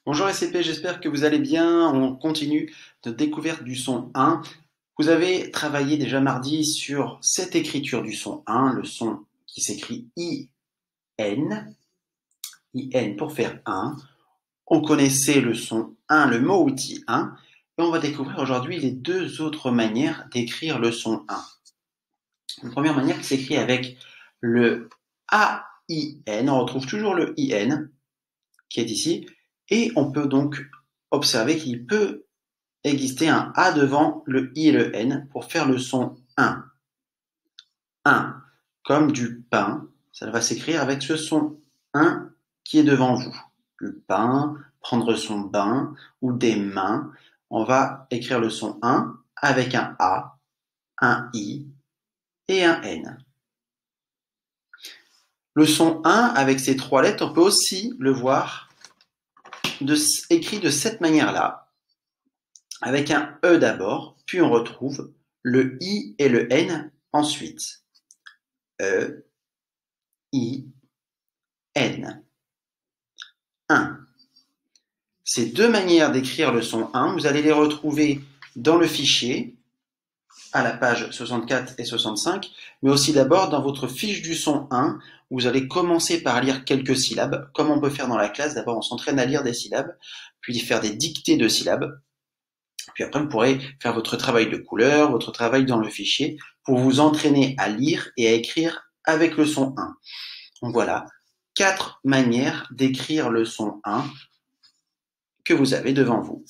Bonjour SCP, j'espère que vous allez bien. On continue de découverte du son 1. Vous avez travaillé déjà mardi sur cette écriture du son 1, le son qui s'écrit IN, IN pour faire 1. On connaissait le son 1, le mot outil 1, et on va découvrir aujourd'hui les deux autres manières d'écrire le son 1. Une première manière qui s'écrit avec le AIN, on retrouve toujours le IN qui est ici, et on peut donc observer qu'il peut exister un A devant le I et le N pour faire le son 1. 1, comme du pain, ça va s'écrire avec ce son 1 qui est devant vous. Le pain, prendre son bain, ou des mains, on va écrire le son 1 avec un A, un I et un N. Le son 1 avec ces trois lettres, on peut aussi le voir écrit de cette manière-là, avec un E d'abord, puis on retrouve le I et le N ensuite. E, I, N. 1. Ces deux manières d'écrire le son 1, vous allez les retrouver dans le fichier, à la page 64 et 65, mais aussi d'abord dans votre fiche du son 1, où vous allez commencer par lire quelques syllabes, comme on peut faire dans la classe. D'abord, on s'entraîne à lire des syllabes, puis faire des dictées de syllabes. Puis après, vous pourrez faire votre travail de couleur, votre travail dans le fichier, pour vous entraîner à lire et à écrire avec le son 1. Donc voilà, 4 manières d'écrire le son 1 que vous avez devant vous.